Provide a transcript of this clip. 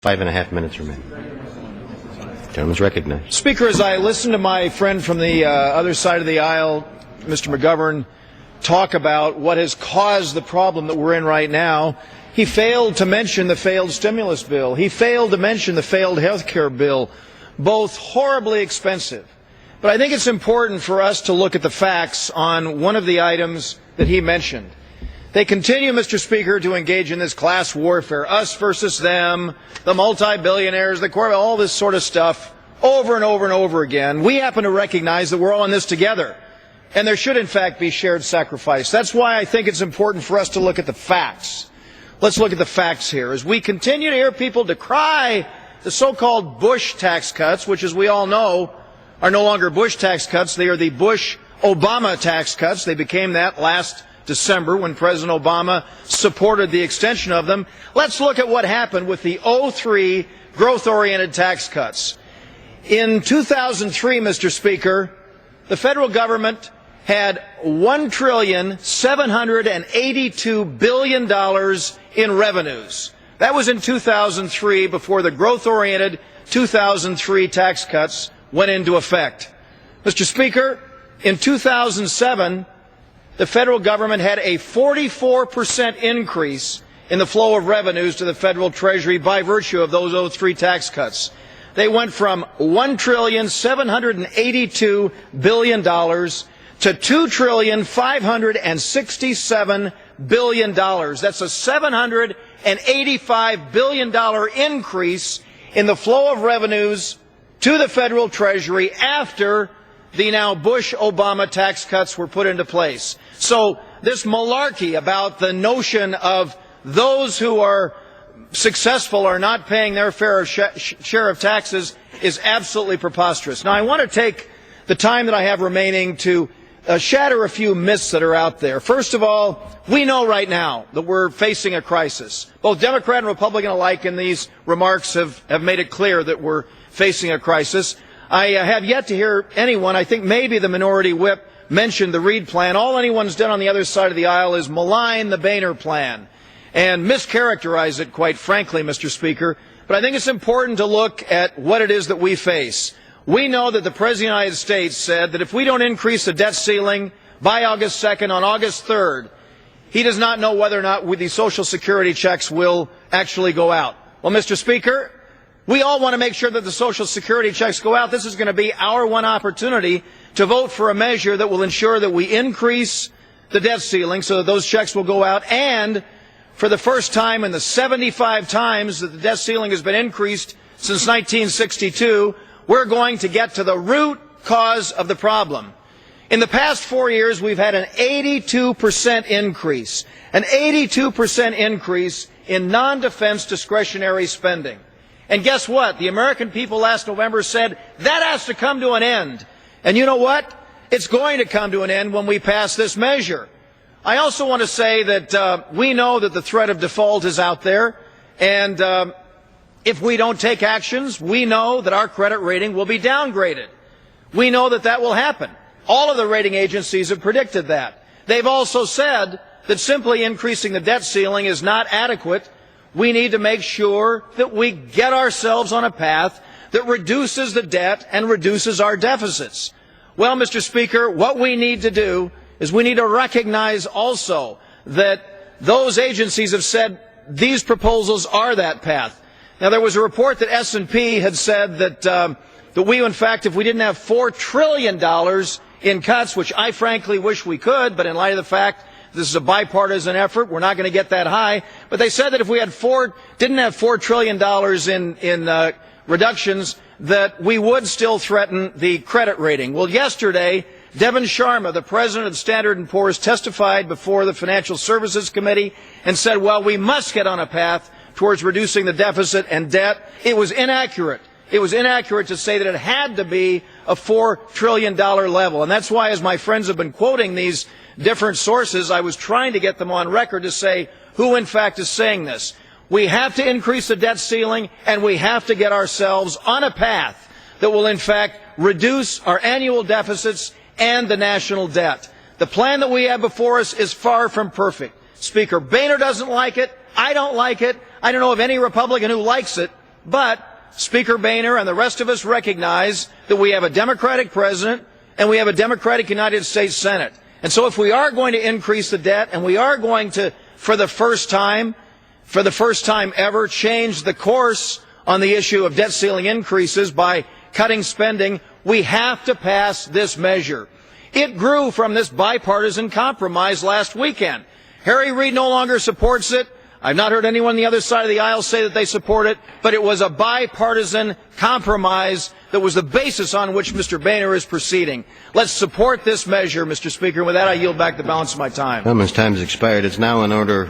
5.5 minutes remain. Gentleman's recognized. Speaker, as I listen to my friend from the other side of the aisle, Mr. McGovern, talk about what has caused the problem that we're in right now, he failed to mention the failed stimulus bill. He failed to mention the failed health care bill, both horribly expensive. But I think it's important for us to look at the facts on one of the items that he mentioned. They continue, Mr. Speaker, to engage in this class warfare, us versus them, the multi-billionaires, the corporate, all this sort of stuff, over and over and over again. We happen to recognize that we're all in this together, and there should, in fact, be shared sacrifice. That's why I think it's important for us to look at the facts. Let's look at the facts here. As we continue to hear people decry the so-called Bush tax cuts, which, as we all know, are no longer Bush tax cuts. They are the Bush-Obama tax cuts. They became that last December when President Obama supported the extension of them. Let's look at what happened with the 03 growth-oriented tax cuts. In 2003, Mr. Speaker, the federal government had $1,782 billion in revenues. That was in 2003, before the growth-oriented 2003 tax cuts went into effect. Mr. Speaker, in 2007, the federal government had a 44% increase in the flow of revenues to the federal treasury by virtue of those 03 tax cuts. They went from $1,782 billion to $2,567 billion. That's a $785 billion increase in the flow of revenues to the federal treasury after the now Bush-Obama tax cuts were put into place. So this malarkey about the notion of those who are successful are not paying their fair share of taxes is absolutely preposterous. Now, I want to take the time that I have remaining to shatter a few myths that are out there. First of all, we know right now that we're facing a crisis. Both Democrat and Republican alike in these remarks have made it clear that we're facing a crisis. I have yet to hear anyone, I think maybe the minority whip, mention the Reid plan. All anyone's done on the other side of the aisle is malign the Boehner plan and mischaracterize it, quite frankly, Mr. Speaker. But I think it's important to look at what it is that we face. We know that the President of the United States said that if we don't increase the debt ceiling by August 2nd, on August 3rd, he does not know whether or not the Social Security checks will actually go out. Well, Mr. Speaker, we all want to make sure that the Social Security checks go out. This is going to be our one opportunity to vote for a measure that will ensure that we increase the debt ceiling so that those checks will go out. And for the first time in the 75 times that the debt ceiling has been increased since 1962, we're going to get to the root cause of the problem. In the past 4 years, we've had an 82% increase, in non-defense discretionary spending. And guess what? The American people last November said that has to come to an end. And you know what? It's going to come to an end when we pass this measure. I also want to say that we know that the threat of default is out there, and if we don't take actions, we know that our credit rating will be downgraded. We know that that will happen. All of the rating agencies have predicted that. They've also said that simply increasing the debt ceiling is not adequate. We need to make sure that we get ourselves on a path that reduces the debt and reduces our deficits. Well, Mr. Speaker, what we need to do is we need to recognize also that those agencies have said these proposals are that path. Now, there was a report that S&P had said that we, in fact, if we didn't have $4 trillion in cuts, which I frankly wish we could, but in light of the fact this is a bipartisan effort, we're not going to get that high. But they said that if we had didn't have $4 trillion in reductions, that we would still threaten the credit rating. Well, yesterday, Devin Sharma, the president of Standard & Poor's, testified before the Financial Services Committee and said, well, we must get on a path towards reducing the deficit and debt. It was inaccurate. It was inaccurate to say that it had to be a $4 trillion level. And that's why, as my friends have been quoting these different sources, I was trying to get them on record to say who, in fact, is saying this. We have to increase the debt ceiling, and we have to get ourselves on a path that will, in fact, reduce our annual deficits and the national debt. The plan that we have before us is far from perfect. Speaker Boehner doesn't like it. I don't like it. I don't know of any Republican who likes it. But Speaker Boehner and the rest of us recognize that we have a Democratic president and we have a Democratic United States Senate. And so if we are going to increase the debt and we are going to, for the first time ever, change the course on the issue of debt ceiling increases by cutting spending, we have to pass this measure. It grew from this bipartisan compromise last weekend. Harry Reid no longer supports it. I've not heard anyone on the other side of the aisle say that they support it, but it was a bipartisan compromise that was the basis on which Mr. Boehner is proceeding. Let's support this measure, Mr. Speaker. With that, I yield back the balance of my time. Well, Ms. time has expired. It's now in order.